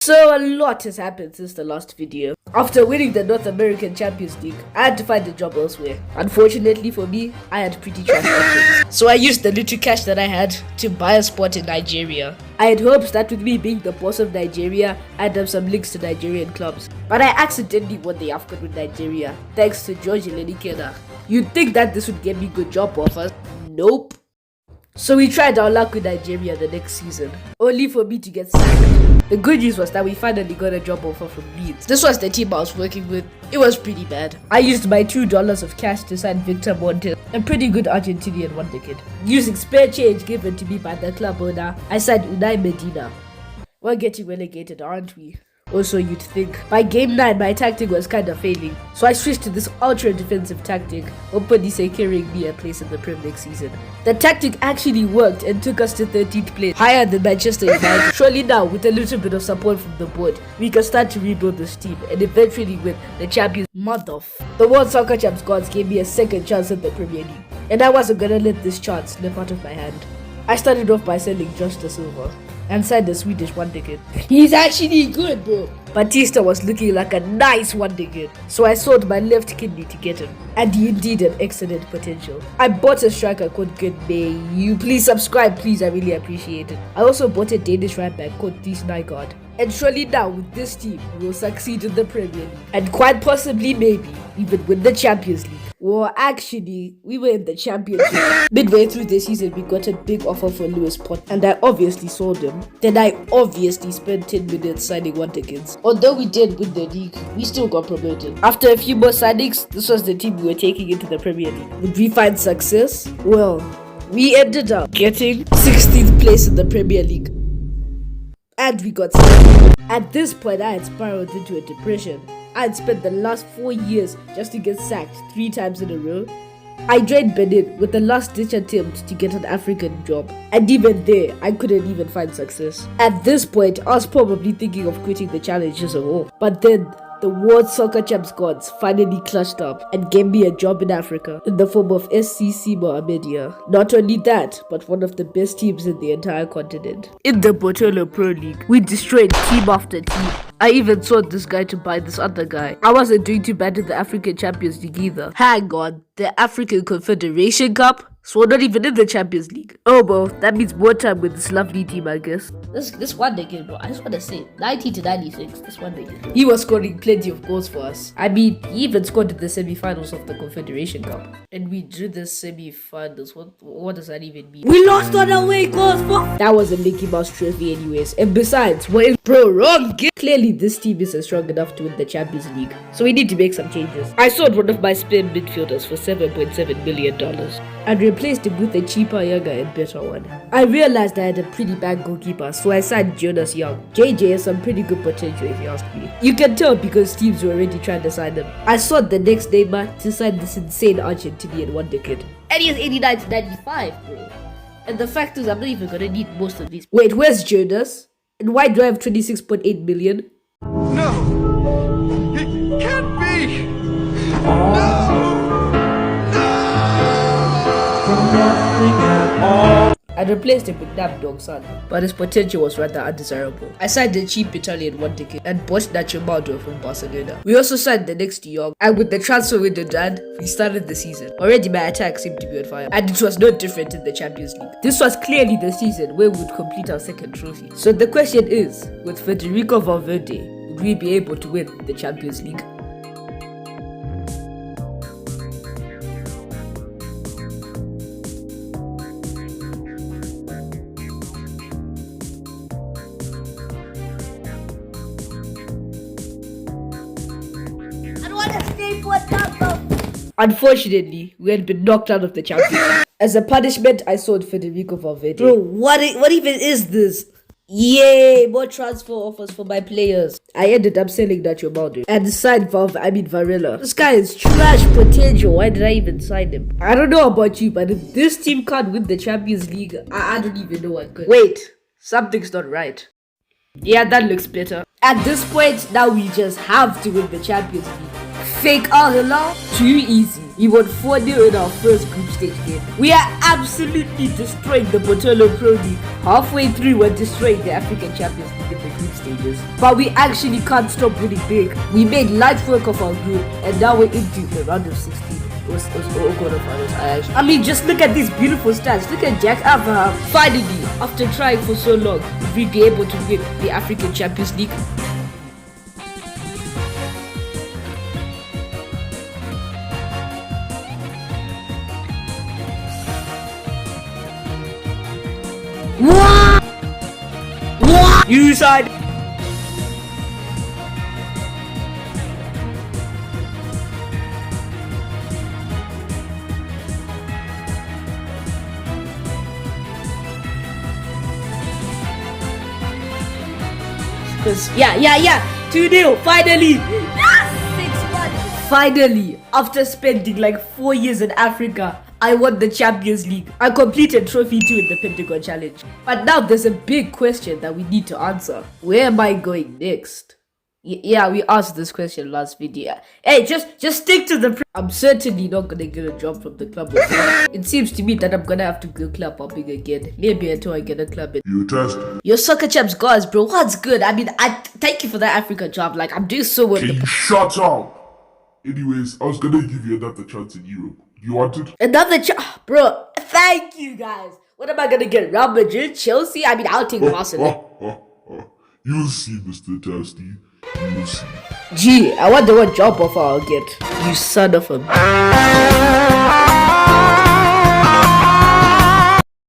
So a lot has happened since the last video. After winning the North American Champions League, I had to find a job elsewhere. Unfortunately for me, I had pretty trash options. So I used the little cash that I had to buy a spot in Nigeria. I had hopes that with me being the boss of Nigeria, I'd have some links to Nigerian clubs. But I accidentally won the AFCON with Nigeria, thanks to George Elenikena. You'd think that this would get me good job offers. Nope. So we tried our luck with Nigeria the next season, only for me to get sacked. The good news was that we finally got a job offer from Leeds. This was the team I was working with. It was pretty bad. I used my $2 of cash to sign Victor Montes, a pretty good Argentinian wonder kid. Using spare change given to me by the club owner, I signed Unai Medina. We're getting relegated, aren't we? Also, you'd think. By game 9, my tactic was kind of failing, so I switched to this ultra-defensive tactic, openly securing me a place in the Premier League season. The tactic actually worked and took us to 13th place, higher than Manchester United. Surely now, with a little bit of support from the board, we can start to rebuild this team and eventually win the Champions League. The World Soccer Champs gods gave me a second chance in the Premier League, and I wasn't gonna let this chance slip out of my hand. I started off by selling Josh Da Silva and signed the Swedish wonder kid. He's actually good, bro. Batista was looking like a nice wonder kid, so I sold my left kidney to get him, and he indeed had excellent potential. I bought a striker called Good May. You please subscribe, please, I really appreciate it. I also bought a Danish right back called Thies Nygaard. And surely now with this team, we will succeed in the Premier League, and quite possibly maybe even win the Champions League. Well, actually, we were in the Champions League. Midway through the season, we got a big offer for Lewis Pot, and I obviously sold him. Then I obviously spent 10 minutes signing wonder kids. Although we did win the league, we still got promoted. After a few more signings, this was the team we were taking into the Premier League. Would we find success? Well, we ended up getting 16th place in the Premier League. And we got sacked. At this point, I had spiraled into a depression. I had spent the last 4 years just to get sacked 3 times in a row. I joined Benin with the last ditch attempt to get an African job, and even there, I couldn't even find success. At this point, I was probably thinking of quitting the challenge as a whole. But then, the World Soccer Champs gods finally clutched up and gave me a job in Africa in the form of SCC Mohammédia. Not only that, but one of the best teams in the entire continent. In the Botolo Pro League, we destroyed team after team. I even sold this guy to buy this other guy. I wasn't doing too bad in the African Champions League either. Hang on, the African Confederation Cup? So we're not even in the Champions League. Oh well, that means more time with this lovely team, I guess. This one decade, bro, I just want to say, 90 to 96, this one decade. He was scoring plenty of goals for us. I mean, he even scored in the semi-finals of the Confederation Cup. And we drew the semi-finals. What does that even mean? We lost on away goals, fuck! That was a Mickey Mouse trophy anyways. And besides, we're wrong. Clearly, this team isn't strong enough to win the Champions League. So we need to make some changes. I sold one of my spin midfielders for $7.7 million. And replaced him with a cheaper, younger, and better one. I realized I had a pretty bad goalkeeper, so I signed Jonas Young. JJ has some pretty good potential if you ask me. You can tell because teams were already trying to sign him. I sought the next Neymar to sign this insane Argentinian wonder kid. And he has 89 to 95, bro. And the fact is, I'm not even gonna need most of these. Wait, where's Jonas? And why do I have 26.8 million? No! It can't be! No! I replaced him with Dog Son, but his potential was rather undesirable. I signed a cheap Italian wonder kid and bought Nacho Baldo from Barcelona. We also signed the next Young, and with the transfer window done, we started the season. Already my attack seemed to be on fire, and it was no different in the Champions League. This was clearly the season where we would complete our second trophy. So the question is, with Federico Valverde, would we be able to win the Champions League? Unfortunately, we had been knocked out of the Champions League. As a punishment, I sold Federico Valverde. Bro, what even is this? Yay, more transfer offers for my players. I ended up selling Nacho Baldo and signed Varela. This guy is trash potential. Why did I even sign him? I don't know about you, but if this team can't win the Champions League, I don't even know what could. Wait, something's not right. Yeah, that looks better. At this point, now we just have to win the Champions League. Fake Al Hilal? Too easy. We won 4-0 in our first group stage game. We are absolutely destroying the Botolo Pro League. Halfway through, we're destroying the African Champions League in the group stage. stages. But we actually can't stop winning big. We made light work of our group, and now we're into the round of 16. It was all quarterfinals. I mean, just look at these beautiful stats. Look at Jack Abraham. Finally, after trying for so long, we'll be able to win the African Champions League. What? You side. Yeah. 2-0, finally. Yes, 6-1. Finally, after spending like 4 years in Africa, I won the Champions League. I completed Trophy 2 in the Pentagon Challenge. But now there's a big question that we need to answer. Where am I going next? Yeah, we asked this question last video. Hey, just stick to the I'm certainly not gonna get a job from the club. It seems to me that I'm gonna have to go club hopping again. Maybe until I get a club in. You test. Your soccer champs, guys, bro. What's good? I mean, I thank you for that Africa job. Like, I'm doing so well. Can you shut up? Anyways, I was gonna give you another chance in Europe. You want it? Another bro. Thank you, guys. What am I gonna get? Real Madrid, Chelsea? I mean, I'll take Barcelona. You'll see, Mr. Tasty. You'll see. Gee, I wonder what job offer I'll get. You son of a.